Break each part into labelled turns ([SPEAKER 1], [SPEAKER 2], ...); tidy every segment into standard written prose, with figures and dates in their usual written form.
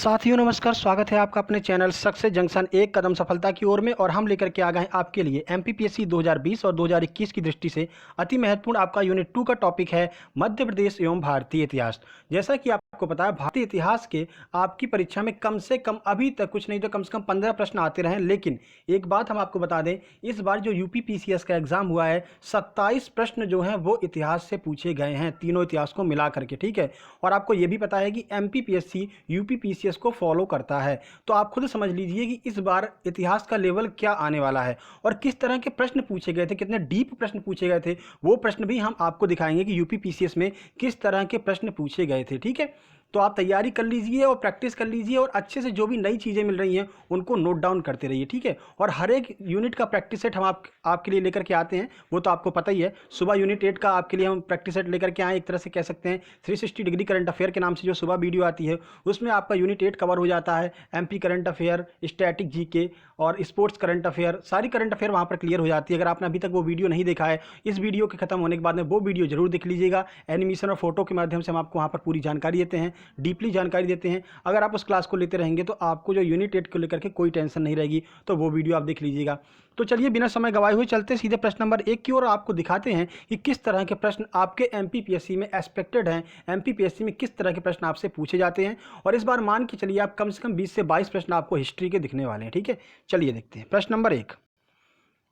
[SPEAKER 1] साथियों नमस्कार, स्वागत है आपका अपने चैनल सक्सेस जंक्शन एक कदम सफलता की ओर में। और हम लेकर के आ गए हैं आपके लिए एमपीपीएससी 2020 और 2021 की दृष्टि से अति महत्वपूर्ण आपका यूनिट 2 का टॉपिक है मध्य प्रदेश एवं भारतीय इतिहास। जैसा कि आपको पता है, भारतीय इतिहास के आपकी परीक्षा में कम से कम अभी तक कुछ नहीं तो कम से कम 15 प्रश्न आते रहे। लेकिन एक बात हम आपको बता दें, इस बार जो यूपीपीसीएस का एग्जाम हुआ है 27 प्रश्न जो हैं वो इतिहास से पूछे गए हैं, तीनों इतिहास को मिला करके। ठीक है, और आपको ये भी पता है कि एमपीपीएससी यूपीपीसीएस को फॉलो करता है। तो आप खुद समझ लीजिए कि इस बार इतिहास का लेवल क्या आने वाला है और किस तरह के प्रश्न पूछे गए थे, कितने डीप प्रश्न पूछे गए थे। वो प्रश्न भी हम आपको दिखाएंगे कि यूपीपीसीएस में किस तरह के प्रश्न पूछे गए थे। ठीक है, तो आप तैयारी कर लीजिए और प्रैक्टिस कर लीजिए और अच्छे से जो भी नई चीज़ें मिल रही हैं उनको नोट डाउन करते रहिए। ठीक है, और हर एक यूनिट का प्रैक्टिस सेट हम आपके लिए लेकर के आते हैं, वो तो आपको पता ही है। सुबह यूनिट 8 का आपके लिए हम प्रैक्टिस सेट लेकर के आए, एक तरह से कह सकते हैं 360 डिग्री करंट अफेयर के नाम से जो सुबह वीडियो आती है उसमें आपका यूनिट 8 कवर हो जाता है। MP current affair, static GK और स्पोर्ट्स करंट अफेयर, सारी करंट अफेयर वहाँ पर क्लियर हो जाती है। अगर आपने अभी तक वो वीडियो नहीं देखा है, इस वीडियो के खत्म होने के बाद में वो वीडियो जरूर देख लीजिएगा। एनिमेशन और फोटो के माध्यम से हम आपको वहाँ पर पूरी जानकारी देते हैं, डीपली जानकारी देते हैं। अगर आप उस क्लास को लेते रहेंगे तो आपको जो यूनिट 8 को लेकर के कोई टेंशन नहीं रहेगी, तो वो वीडियो आप देख लीजिएगा। तो चलिए बिना समय गवाए हुए चलते सीधे प्रश्न नंबर 1 की ओर, आपको दिखाते हैं कि किस तरह के प्रश्न आपके एमपीपीएससी में एक्सपेक्टेड हैं, एमपीपीएससी में किस तरह के प्रश्न आपसे पूछे जाते हैं। और इस बार मान के चलिए आप कम से कम 20 से 22 प्रश्न आपको हिस्ट्री के दिखने वाले हैं। ठीक है, चलिए देखते हैं प्रश्न नंबर 1।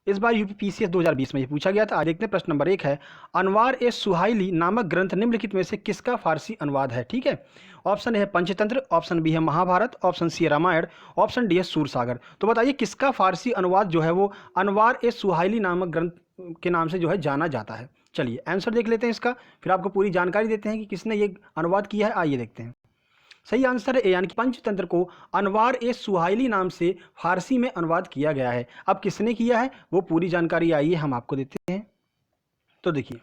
[SPEAKER 1] इस बार यूपीपीसीएस 2020 में ये पूछा गया था। आज देखते हैं प्रश्न नंबर 1 है, अनवार ए सुहाइली नामक ग्रंथ निम्नलिखित में से किसका फारसी अनुवाद है। ठीक है, ऑप्शन ए है पंचतंत्र, ऑप्शन बी है महाभारत, ऑप्शन सी है रामायण, ऑप्शन डी है सूरसागर। तो बताइए किसका फारसी अनुवाद जो है वो अनवार ए सुहाइली नामक ग्रंथ के नाम से जो है जाना जाता है। चलिए आंसर देख लेते हैं इसका, फिर आपको पूरी जानकारी देते हैं कि किसने ये अनुवाद किया है। आइए देखते हैं। सही आंसर है ए, यानी कि पंचतंत्र को अनवार ए सुहाइली नाम से फारसी में अनुवाद किया गया है। अब किसने किया है वो पूरी जानकारी आइए हम आपको देते हैं। तो देखिए,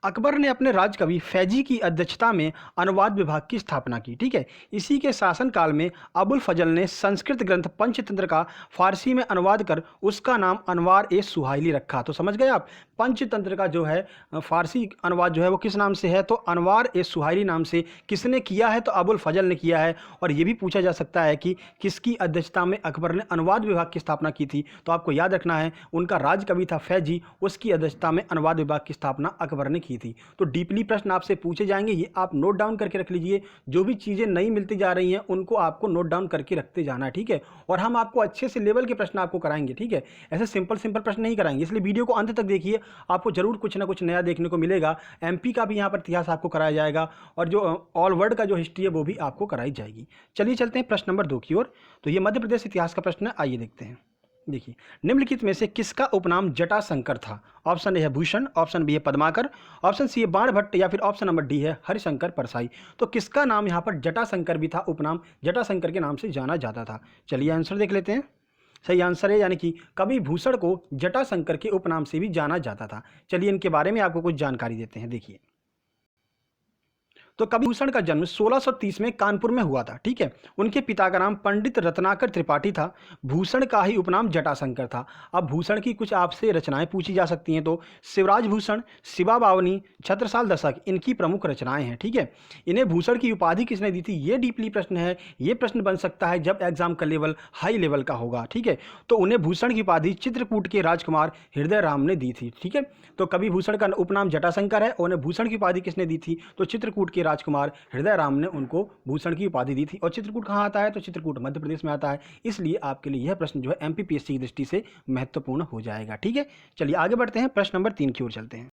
[SPEAKER 1] अकबर ने अपने राजकवि फैजी की अध्यक्षता में अनुवाद विभाग की स्थापना की। ठीक है, इसी के शासनकाल में अबुल फजल ने संस्कृत ग्रंथ पंचतंत्र का फारसी में अनुवाद कर उसका नाम अनवार ए सुहाइली रखा। तो समझ गए आप, पंचतंत्र का जो है फारसी अनुवाद जो है वो किस नाम से है, तो अनवार ए सुहाइली नाम से। किसने किया है, तो अबुल फजल ने किया है। और ये भी पूछा जा सकता है कि किसकी अध्यक्षता में अकबर ने अनुवाद विभाग की स्थापना की थी, तो आपको याद रखना है उनका राजकवि था फैजी, उसकी अध्यक्षता में अनुवाद विभाग की स्थापना अकबर ने की थी। तो डीपली प्रश्न आपसे पूछे जाएंगे, ये आप नोट डाउन करके रख लीजिए। जो भी चीज़ें नई मिलती जा रही हैं उनको आपको नोट डाउन करके रखते जाना है। ठीक है, और हम आपको अच्छे से लेवल के प्रश्न आपको कराएंगे। ठीक है, ऐसे सिंपल प्रश्न नहीं कराएंगे, इसलिए वीडियो को अंत तक देखिए, आपको जरूर कुछ ना कुछ नया देखने को मिलेगा। एमपी का भी यहाँ पर इतिहास आपको कराया जाएगा और जो ऑल वर्ल्ड का जो हिस्ट्री है वो भी आपको कराई जाएगी। चलिए चलते हैं प्रश्न नंबर 2 की ओर। तो ये मध्य प्रदेश इतिहास का प्रश्न है, आइए देखते हैं। देखिए, निम्नलिखित में से किसका उपनाम जटाशंकर था। ऑप्शन ए है भूषण, ऑप्शन बी है पद्माकर, ऑप्शन सी है बाणभट्ट या फिर ऑप्शन नंबर डी है हरिशंकर परसाई। तो किसका नाम यहाँ पर जटाशंकर भी था, उपनाम जटाशंकर के नाम से जाना जाता था। चलिए आंसर देख लेते हैं। सही आंसर है, यानी कि कवि भूषण को जटाशंकर के उपनाम से भी जाना जाता था। चलिए इनके बारे में आपको कुछ जानकारी देते हैं। देखिए, तो कवि भूषण का जन्म 1630 में कानपुर में हुआ था। ठीक है, उनके पिता का नाम पंडित रत्नाकर त्रिपाठी था। भूषण का ही उपनाम जटाशंकर था। अब भूषण की कुछ आपसे रचनाएं पूछी जा सकती हैं, तो शिवराज भूषण, शिवा बावनी, छत्रसाल दशक इनकी प्रमुख रचनाएं हैं। ठीक है, इन्हें भूषण की उपाधि किसने दी थी, ये डीपली प्रश्न है। ये प्रश्न बन सकता है जब एग्जाम का लेवल हाई लेवल का होगा। ठीक है, तो उन्हें भूषण की उपाधि चित्रकूट के राजकुमार हृदय राम ने दी थी। ठीक है, तो कवि भूषण का उपनाम जटाशंकर है और उन्हें भूषण की उपाधि किसने दी थी, तो चित्रकूट के राजकुमार हृदय राम ने उनको भूषण की उपाधि दी थी। और चित्रकूट कहाँ आता है, तो चित्रकूट मध्य प्रदेश में आता है। इसलिए आपके लिए यह प्रश्न जो है एमपीपीएससी की दृष्टि से महत्वपूर्ण हो जाएगा। ठीक है, चलिए आगे बढ़ते हैं, प्रश्न नंबर 3 की ओर चलते हैं।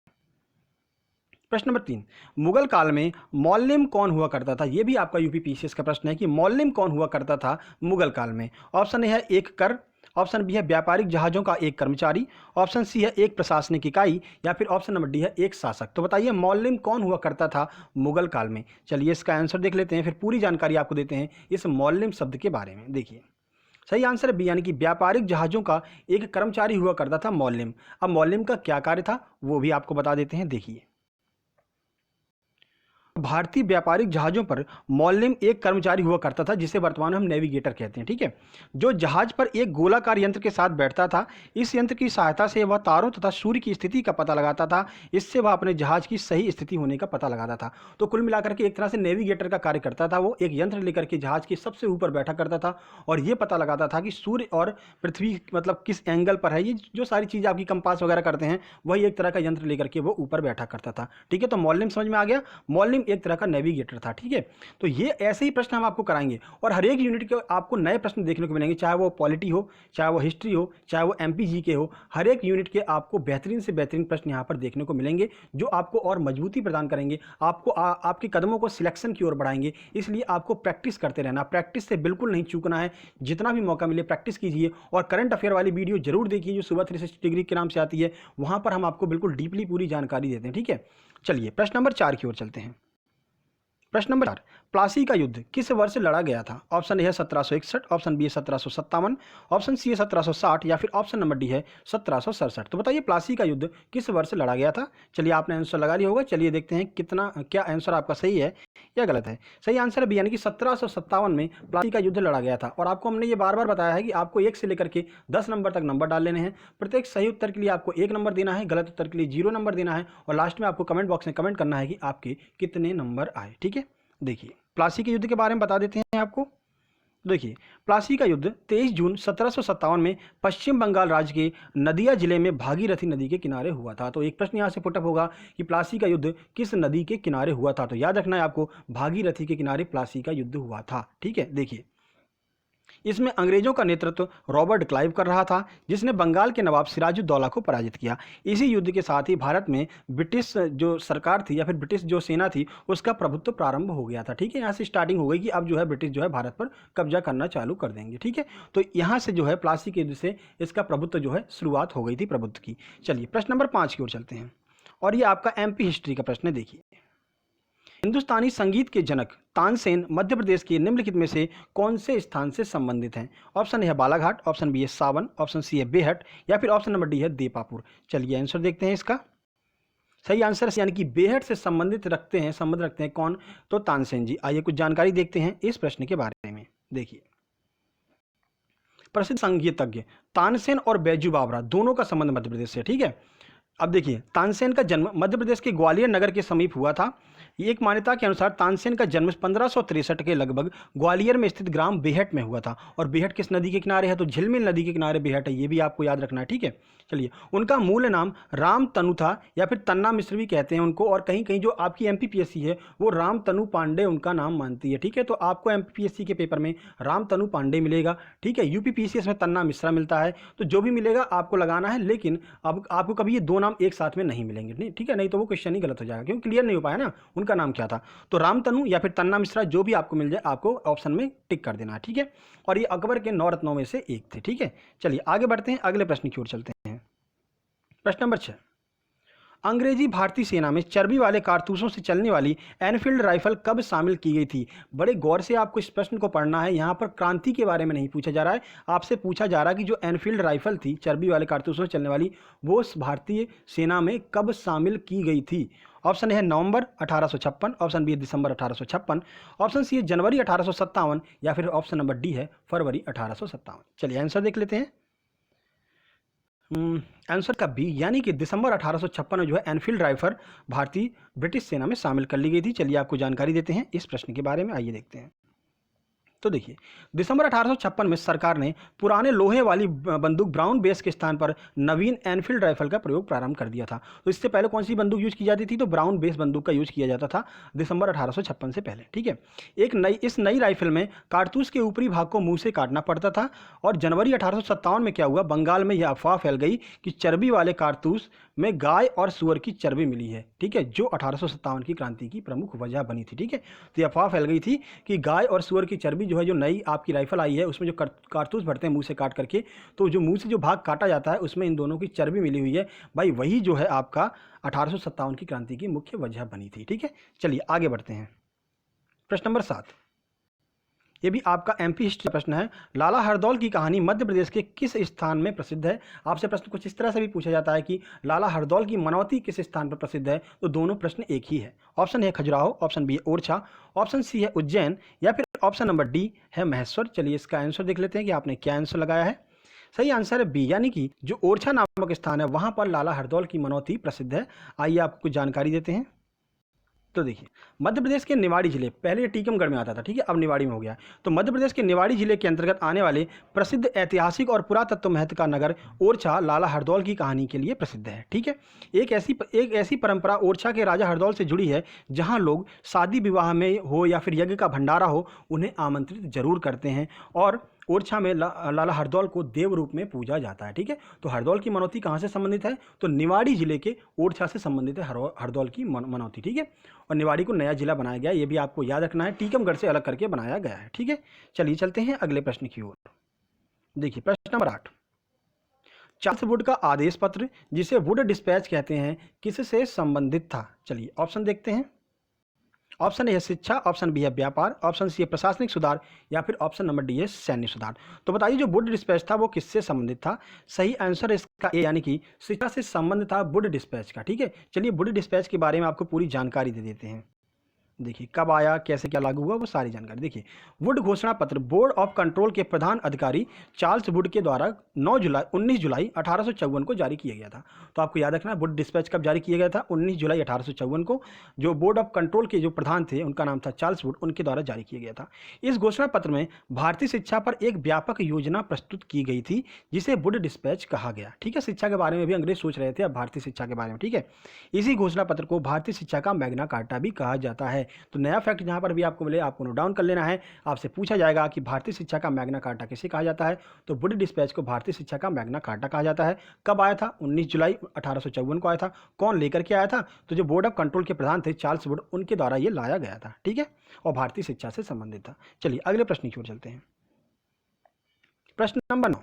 [SPEAKER 1] प्रश्न नंबर 3, मुगल काल में मौल्यम कौन हुआ करता था। यह भी आपका यूपीपीसीएस का प्रश्न है कि मौल्यम कौन हुआ करता था मुगल काल में। ऑप्शन ए है एक कर, ऑप्शन बी है व्यापारिक जहाजों का एक कर्मचारी, ऑप्शन सी है एक प्रशासनिक इकाई या फिर ऑप्शन नंबर डी है एक शासक। तो बताइए मौल्यम कौन हुआ करता था मुगल काल में। चलिए इसका आंसर देख लेते हैं, फिर पूरी जानकारी आपको देते हैं इस मौल्यम शब्द के बारे में। देखिए, सही आंसर बी, यानी कि व्यापारिक जहाजों का एक कर्मचारी हुआ करता था मौल्यम। अब मौल्यम का क्या कार्य था वो भी आपको बता देते हैं। देखिए, भारतीय व्यापारिक जहाज़ों पर मौलिम एक कर्मचारी हुआ करता था जिसे वर्तमान में हम नेविगेटर कहते हैं, ठीक है, जो जहाज पर एक गोलाकार यंत्र के साथ बैठता था। इस यंत्र की सहायता से वह तारों तथा सूर्य की स्थिति का पता लगाता था। इससे वह अपने जहाज की सही स्थिति होने का पता लगाता था। तो कुल मिलाकर के एक तरह से नेविगेटर का कार्य करता था। वो एक यंत्र लेकर के जहाज के सबसे ऊपर बैठा करता था और ये पता लगाता था कि सूर्य और पृथ्वी मतलब किस एंगल पर है। ये जो सारी चीज़ आपकी कंपास वगैरह करते हैं, वही एक तरह का यंत्र लेकर के वो ऊपर बैठा करता था, ठीक है। तो मौलिम समझ में आ गया, मौलिम एक तरह का नेविगेटर था, ठीक है। तो ये ऐसे ही प्रश्न हम आपको कराएंगे और हर एक यूनिट के आपको नए प्रश्न देखने को मिलेंगे, चाहे वो पॉलिटी हो, चाहे वो हिस्ट्री हो, चाहे वो एमपीजी के हो। हर एक यूनिट के आपको बेहतरीन से बेहतरीन प्रश्न यहाँ पर देखने को मिलेंगे जो आपको और मजबूती प्रदान करेंगे, आपको आपके कदमों को सिलेक्शन की ओर बढ़ाएंगे। इसलिए आपको प्रैक्टिस करते रहना, प्रैक्टिस से बिल्कुल नहीं चूकना है। जितना भी मौका मिले प्रैक्टिस कीजिए और करंट अफेयर वाली वीडियो जरूर देखिए जो सुबह 360 डिग्री के नाम से आती है। वहां पर हम आपको बिल्कुल डीपली पूरी जानकारी देते हैं, ठीक है। चलिए प्रश्न नंबर 4 की ओर चलते हैं। प्रश्न नंबर 4, प्लासी का युद्ध किस वर्ष लड़ा गया था? ऑप्शन ए है 1761, ऑप्शन बी है 1757, ऑप्शन सी है 1760 या फिर ऑप्शन नंबर डी है 1767। तो बताइए प्लासी का युद्ध किस वर्ष लड़ा गया था? चलिए आपने आंसर लगा लिया होगा। चलिए देखते हैं क्या आंसर आपका सही है या गलत है। सही आंसर है बी, यानी कि 1757 में प्लासी का युद्ध लड़ा गया था। और आपको हमने ये बार बार बताया है कि आपको 1 से लेकर के 10 नंबर तक नंबर डाल लेने हैं। प्रत्येक सही उत्तर के लिए आपको 1 नंबर देना है, गलत उत्तर के लिए 0 नंबर देना है और लास्ट में आपको कमेंट बॉक्स में कमेंट करना है कि आपके कितने नंबर आए, ठीक है। देखिए प्लासी के युद्ध के बारे में बता देते हैं आपको। देखिए प्लासी का युद्ध 23 जून 1757 में पश्चिम बंगाल राज्य के नदिया जिले में भागीरथी नदी के किनारे हुआ था। तो एक प्रश्न यहाँ से पुटअप होगा कि प्लासी का युद्ध किस नदी के किनारे हुआ था? तो याद रखना है आपको, भागीरथी के किनारे प्लासी का युद्ध हुआ था, ठीक है। देखिए इसमें अंग्रेजों का नेतृत्व रॉबर्ट क्लाइव कर रहा था जिसने बंगाल के नवाब सिराजुद्दौला को पराजित किया। इसी युद्ध के साथ ही भारत में ब्रिटिश जो सरकार थी या फिर ब्रिटिश जो सेना थी उसका प्रभुत्व प्रारंभ हो गया था, ठीक है। यहाँ से स्टार्टिंग हो गई कि अब जो है ब्रिटिश जो है भारत पर कब्जा करना चालू कर देंगे, ठीक है। तो यहाँ से जो है प्लासी के युद्ध से इसका प्रभुत्व जो है शुरुआत हो गई थी प्रभुत्व की। चलिए प्रश्न नंबर 5 की ओर चलते हैं और ये आपका एमपी हिस्ट्री का प्रश्न है। देखिए हिंदुस्तानी संगीत के जनक तानसेन मध्य प्रदेश के निम्नलिखित में से कौन से स्थान से संबंधित हैं? ऑप्शन ए है बालाघाट, ऑप्शन बी है सावन, ऑप्शन सी है बेहट या फिर ऑप्शन नंबर डी है देपापुर। चलिए आंसर देखते हैं इसका। सही आंसर यानी कि बेहट से संबंध रखते हैं कौन? तो तानसेन जी। आइए कुछ जानकारी देखते हैं इस प्रश्न के बारे में। देखिए प्रसिद्ध संगीतज्ञ तानसेन और बैजू बावरा दोनों का संबंध मध्य प्रदेश से, ठीक है। अब देखिए तानसेन का जन्म मध्य प्रदेश के ग्वालियर नगर के समीप हुआ था। एक मान्यता के अनुसार तानसेन का जन्म 1563 के लगभग ग्वालियर में स्थित ग्राम बेहट में हुआ था। और बेहट किस नदी के किनारे है? तो झिलमिल नदी के किनारे बेहट है, ये भी आपको याद रखना है, ठीक है। चलिए उनका मूल नाम राम तनु था या फिर तन्ना मिश्र भी कहते हैं उनको। और कहीं कहीं जो आपकी एमपीपीएससी है वो राम तनु पांडे उनका नाम मानती है, ठीक है। तो आपको एमपीपीएससी के पेपर में राम तनु पांडे मिलेगा, ठीक है। यूपीपीसीएस में तन्ना मिश्रा मिलता है। तो जो भी मिलेगा आपको लगाना है, लेकिन अब आपको कभी ये 2 नाम एक साथ में नहीं मिलेंगे, नहीं, ठीक है। नहीं तो वो क्वेश्चन ही गलत हो जाएगा क्योंकि क्लियर नहीं हो पाया ना उनका नाम क्या था। तो राम तनु या फिर तन्ना मिश्रा जो भी आपको मिल जाए आपको ऑप्शन में टिक कर देना है, ठीक है। और ये अकबर के 9 रत्नों में से एक थे, ठीक है। चलिए आगे बढ़ते हैं, अगले प्रश्न की ओर चलते हैं। प्रश्न नंबर 6, अंग्रेजी भारतीय सेना में चर्बी वाले कारतूसों से चलने वाली एनफील्ड राइफल कब शामिल की गई थी? बड़े गौर से आपको इस प्रश्न को पढ़ना है। यहाँ पर क्रांति के बारे में नहीं पूछा जा रहा है, आपसे पूछा जा रहा है कि जो एनफील्ड राइफल थी चर्बी वाले कारतूसों से चलने वाली, वो भारतीय सेना में कब शामिल की गई थी? ऑप्शन है नवंबर 1856, ऑप्शन बी है दिसंबर 1856, ऑप्शन सी है जनवरी 1857 या फिर ऑप्शन नंबर डी है फरवरी 1857। चलिए आंसर देख लेते हैं। आंसर का बी, यानी कि दिसंबर 1856 में जो है एनफील्ड राइफल भारतीय ब्रिटिश सेना में शामिल कर ली गई थी। चलिए आपको जानकारी देते हैं इस प्रश्न के बारे में, आइए देखते हैं। तो देखिए दिसंबर 1856 में सरकार ने पुराने लोहे वाली बंदूक ब्राउन बेस के स्थान पर नवीन एनफील्ड राइफल का प्रयोग प्रारंभ कर दिया था। तो इससे पहले कौन सी बंदूक यूज की जाती थी? तो ब्राउन बेस बंदूक का यूज किया जाता था दिसंबर 1856 से पहले, ठीक है। इस नई राइफल में कारतूस के ऊपरी भाग को मुंह से काटना पड़ता था। और जनवरी 1857 में क्या हुआ, बंगाल में यह अफवाह फैल गई कि चर्बी वाले कारतूस में गाय और सुअर की चर्बी मिली है, ठीक है, जो 1857 की क्रांति की प्रमुख वजह बनी थी, ठीक है। तो यह अफवाह फैल गई थी कि गाय और सुअर की चर्बी जो है, जो नई आपकी राइफल आई है उसमें जो कारतूस भरते हैं मुंह से काट करके, तो जो मुंह से जो भाग काटा जाता है उसमें इन दोनों की चर्बी मिली हुई है भाई, वही जो है आपका 1857 की क्रांति की मुख्य वजह बनी थी, ठीक है। चलिए आगे बढ़ते हैं। प्रश्न नंबर 7, ये भी आपका एमपी हिस्ट्री का प्रश्न है। लाला हरदौल की कहानी मध्य प्रदेश के किस स्थान में प्रसिद्ध है? आपसे प्रश्न कुछ इस तरह से भी पूछा जाता है कि लाला हरदौल की मनौती किस स्थान पर प्रसिद्ध है, तो दोनों प्रश्न एक ही है। ऑप्शन है खजुराहो, ऑप्शन बी है ओरछा, ऑप्शन सी है उज्जैन, या फिर ऑप्शन नंबर डी है महेश्वर। चलिए इसका आंसर देख लेते हैं कि आपने क्या आंसर लगाया है। सही आंसर है बी, यानी कि जो ओरछा नामक स्थान है वहां पर लाला हरदौल की मनौती प्रसिद्ध है। आइए आपको कुछ जानकारी देते हैं। तो देखिए, मध्य प्रदेश के निवाड़ी जिले, पहले ये टीकमगढ़ में आता था, ठीक है, अब निवाड़ी में हो गया। तो मध्य प्रदेश के निवाड़ी जिले के अंतर्गत आने वाले प्रसिद्ध ऐतिहासिक और पुरातत्व महत्व का नगर ओरछा लाला हरदौल की कहानी के लिए प्रसिद्ध है। ठीक है, एक ऐसी परंपरा ओरछा के राजा हरदौल से जुड़ी है जहां लोग शादी विवाह में हो या फिर यज्ञ का भंडारा हो, उन्हें आमंत्रित जरूर करते हैं। और ओरछा में लाला हरदौल को देव रूप में पूजा जाता है। ठीक है, तो हरदौल की मनौती कहाँ से संबंधित है? तो निवाड़ी जिले के ओरछा से संबंधित है हरदौल की मनौती। ठीक है, और निवाड़ी को नया जिला बनाया गया, ये भी आपको याद रखना है, टीकमगढ़ से अलग करके बनाया गया है। ठीक है, चलिए चलते हैं अगले प्रश्न की ओर। देखिए प्रश्न नंबर 8, चार्ल्स वुड का आदेश पत्र, जिसे वुड डिस्पैच कहते हैं, किससे संबंधित था? चलिए ऑप्शन देखते हैं। ऑप्शन ए है शिक्षा, ऑप्शन बी है व्यापार, ऑप्शन सी है प्रशासनिक सुधार, या फिर ऑप्शन नंबर डी है सैन्य सुधार। तो बताइए जो वुड डिस्पैच था वो किससे संबंधित था? सही आंसर है इसका ए, यानी कि शिक्षा से संबंध था वुड डिस्पैच का। ठीक है, चलिए वुड डिस्पैच के बारे में आपको पूरी जानकारी दे देते हैं। देखिए कब आया, कैसे क्या लागू हुआ, वो सारी जानकारी देखिए। वुड घोषणा पत्र बोर्ड ऑफ कंट्रोल के प्रधान अधिकारी चार्ल्स वुड के द्वारा 19 जुलाई 1854 को जारी किया गया था। तो आपको याद रखना वुड डिस्पैच कब जारी किया गया था? 19 जुलाई 1854 को। जो बोर्ड ऑफ कंट्रोल के जो प्रधान थे उनका नाम था चार्ल्स वुड, उनके द्वारा जारी किया गया था। इस घोषणा पत्र में भारतीय शिक्षा पर एक व्यापक योजना प्रस्तुत की गई थी, जिसे वुड डिस्पैच कहा गया। ठीक है, शिक्षा के बारे में भी अंग्रेज सोच रहे थे अब भारतीय शिक्षा के बारे में। ठीक है, इसी घोषणा पत्र को भारतीय शिक्षा का मैग्ना कार्टा भी कहा जाता है। तो नया फैक्ट जहां पर भी आपको मिले आपको नोट डाउन कर लेना है। आपसे पूछा जाएगा कि भारतीय शिक्षा का मैग्ना कार्टा किसे कहा जाता है, तो वुड डिस्पैच को भारतीय शिक्षा का मैग्ना कार्टा कहा जाता है। कब आया था? 19 जुलाई 1854 को आया था। कौन लेकर के आया था? तो जो बोर्ड ऑफ कंट्रोल के प्रधान थे चार्ल्स वुड, उनके द्वारा ये लाया गया था। ठीक है, और भारतीय शिक्षा से संबंधित था। चलिए अगले प्रश्न की ओर चलते हैं। प्रश्न नंबर 9,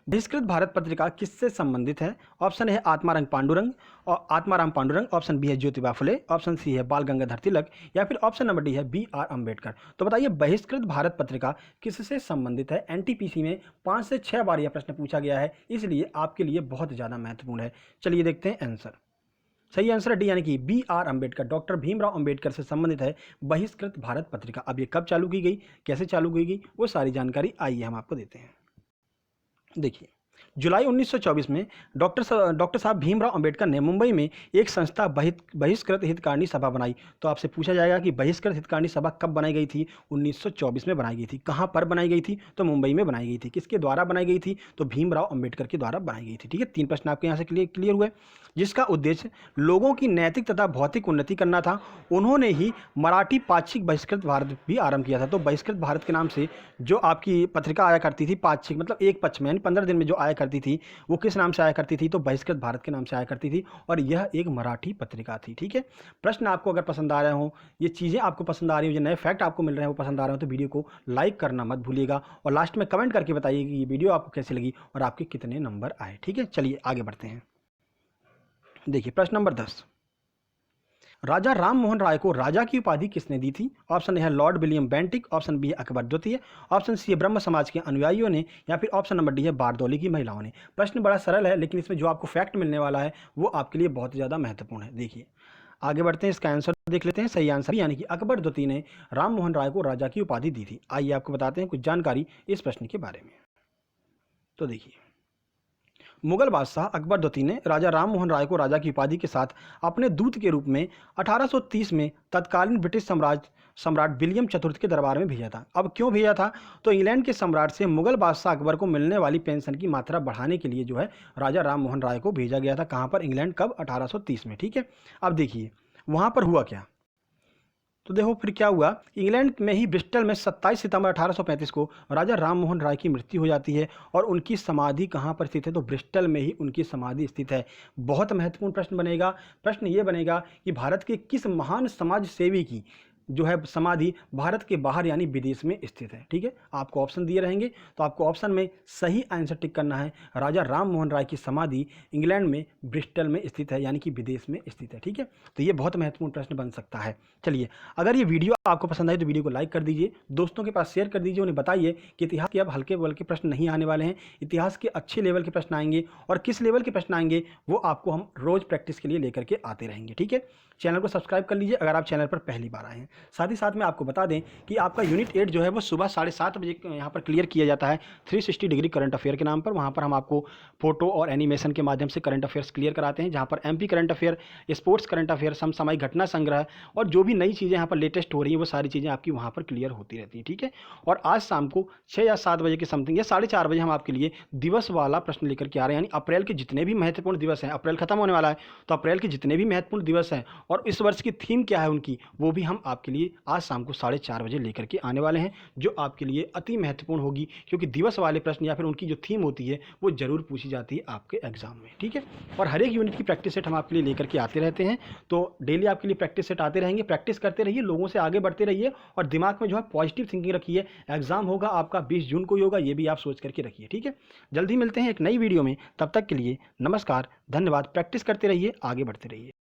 [SPEAKER 1] बहिष्कृत भारत पत्रिका किससे संबंधित है? ऑप्शन है आत्माराम पांडुरंग, ऑप्शन बी है ज्योतिबा फुले, ऑप्शन सी है बाल गंगाधर तिलक, या फिर ऑप्शन नंबर डी है BR अम्बेडकर। तो बताइए बहिष्कृत भारत पत्रिका किससे संबंधित है? एनटीपीसी में 5 से 6 बार यह प्रश्न पूछा गया है, इसलिए आपके लिए बहुत ज्यादा महत्वपूर्ण है। चलिए देखते हैं आंसर। सही आंसर है डी, यानी कि BR अम्बेडकर, डॉक्टर भीमराव अम्बेडकर से संबंधित है बहिष्कृत भारत पत्रिका। अब ये कब चालू की गई, कैसे चालू की गई, वो सारी जानकारी आइए हम आपको देते हैं। देखिए जुलाई 1924 में डॉक्टर साहब भीमराव अंबेडकर ने मुंबई में एक संस्था बहिष्कृत हितकारिणी सभा बनाई। तो आपसे पूछा जाएगा कि बहिष्कृत हितकारिणी सभा कब बनाई गई थी? 1924 में बनाई गई थी। कहां पर बनाई गई थी? तो मुंबई में बनाई गई थी। किसके द्वारा बनाई गई थी? तो भीमराव अंबेडकर के द्वारा बनाई गई थी। ठीक है, 3 प्रश्न आपके यहाँ से क्लियर हुए। जिसका उद्देश्य लोगों की नैतिक तथा भौतिक उन्नति करना था। उन्होंने ही मराठी पाक्षिक बहिष्कृत भारत भी आरंभ किया था। तो बहिष्कृत भारत के नाम से जो आपकी पत्रिका आया करती थी, पाक्षिक मतलब एक पक्ष में, यानी 15 दिन में जो आया करती थी, वो किस नाम से आया करती थी? तो बहिष्कृत भारत के नाम से आया करती थी, और यह एक मराठी पत्रिका थी। ठीक है, प्रश्न आपको अगर पसंद आ रहे हो, ये चीज़ें आपको पसंद आ रही हो, जो नए फैक्ट आपको मिल रहे हैं वो पसंद आ रहे हो, तो वीडियो को लाइक करना मत भूलिएगा, और लास्ट में कमेंट करके बताइए कि ये वीडियो आपको कैसी लगी और आपके कितने नंबर आए। ठीक है, चलिए आगे बढ़ते हैं। देखिए प्रश्न नंबर 10, राजा राम मोहन राय को राजा की उपाधि किसने दी थी? ऑप्शन है Lord William Bentinck, option B है अकबर द्वितीय, ऑप्शन सी है ब्रह्म समाज के अनुयायियों ने, या फिर ऑप्शन नंबर डी है बारदौली की महिलाओं ने। प्रश्न बड़ा सरल है, लेकिन इसमें जो आपको फैक्ट मिलने वाला है वो आपके लिए बहुत ज़्यादा महत्वपूर्ण है। देखिए आगे बढ़ते हैं, इसका आंसर देख लेते हैं। सही आंसर यानी कि अकबर द्वितीय ने राम मोहन राय को राजा की उपाधि दी थी। आइए आपको बताते हैं कुछ जानकारी इस प्रश्न के बारे में। तो देखिए मुगल बादशाह अकबर द्वितीय ने राजा राम मोहन राय को राजा की उपाधि के साथ अपने दूत के रूप में 1830 में तत्कालीन ब्रिटिश सम्राट विलियम चतुर्थ के दरबार में भेजा था। अब क्यों भेजा था? तो इंग्लैंड के सम्राट से मुगल बादशाह अकबर को मिलने वाली पेंशन की मात्रा बढ़ाने के लिए जो है राजा राम मोहन राय को भेजा गया था। कहाँ पर? इंग्लैंड। कब? 1830 में। ठीक है, अब देखिए वहाँ पर हुआ क्या। तो देखो फिर क्या हुआ, इंग्लैंड में ही ब्रिस्टल में 27 सितंबर 1835 को राजा राम मोहन राय की मृत्यु हो जाती है, और उनकी समाधि कहाँ पर स्थित है? तो ब्रिस्टल में ही उनकी समाधि स्थित है। बहुत महत्वपूर्ण प्रश्न बनेगा। प्रश्न ये बनेगा कि भारत के किस महान समाज सेवी की जो है समाधि भारत के बाहर यानी विदेश में स्थित है। ठीक है, आपको ऑप्शन दिए रहेंगे, तो आपको ऑप्शन में सही आंसर टिक करना है। राजा राम मोहन राय की समाधि इंग्लैंड में ब्रिस्टल में स्थित है, यानी कि विदेश में स्थित है। ठीक है, तो ये बहुत महत्वपूर्ण प्रश्न बन सकता है। चलिए, अगर ये वीडियो आपको पसंद आई तो वीडियो को लाइक कर दीजिए, दोस्तों के पास शेयर कर दीजिए, उन्हें बताइए कि इतिहास के अब हल्के बल्कि प्रश्न नहीं आने वाले हैं, इतिहास के अच्छे लेवल के प्रश्न आएंगे, और किस लेवल के प्रश्न आएंगे वो आपको हम रोज प्रैक्टिस के लिए लेकर के आते रहेंगे। ठीक है, चैनल को सब्सक्राइब कर लीजिए अगर आप चैनल पर पहली बार आए हैं। साथ ही साथ में आपको बता दें कि आपका यूनिट 8 जो है वो सुबह 7:30 बजे यहाँ पर क्लियर किया जाता है 360 डिग्री करंट अफेयर के नाम पर। वहाँ पर हम आपको फोटो और एनिमेशन के माध्यम से करंट अफेयर्स क्लियर कराते हैं, जहाँ पर MP current affair, sports current affair, समसामयिक घटना संग्रह और जो भी नई चीज़ें यहाँ पर लेटेस्ट हो रही हैं वो सारी चीज़ें आपकी वहाँ पर क्लियर होती रहती हैं। ठीक है, और आज शाम को 6 या 7 बजे के समथिंग या 4:30 बजे हम आपके लिए दिवस वाला प्रश्न लेकर के आ रहे हैं, यानी अप्रैल के जितने भी महत्वपूर्ण दिवस हैं, अप्रैल खत्म होने वाला है, तो अप्रैल के जितने भी महत्वपूर्ण दिवस हैं और इस वर्ष की थीम क्या है उनकी, वो भी हम आपके लिए आज शाम को 4:30 बजे लेकर के आने वाले हैं, जो आपके लिए अति महत्वपूर्ण होगी, क्योंकि दिवस वाले प्रश्न या फिर उनकी जो थीम होती है वो जरूर पूछी जाती है आपके एग्जाम में। ठीक है, और हर एक यूनिट की प्रैक्टिस सेट हम आपके लिए लेकर के आते रहते हैं, तो डेली आपके लिए प्रैक्टिस सेट आते रहेंगे। प्रैक्टिस करते रहिए, लोगों से आगे बढ़ते रहिए और दिमाग में जो है पॉजिटिव थिंकिंग रखिए। एग्जाम होगा आपका 20 जून को ही होगा, ये भी आप सोच करके रखिए। ठीक है, जल्दी मिलते हैं एक नई वीडियो में, तब तक के लिए नमस्कार, धन्यवाद। प्रैक्टिस करते रहिए, आगे बढ़ते रहिए।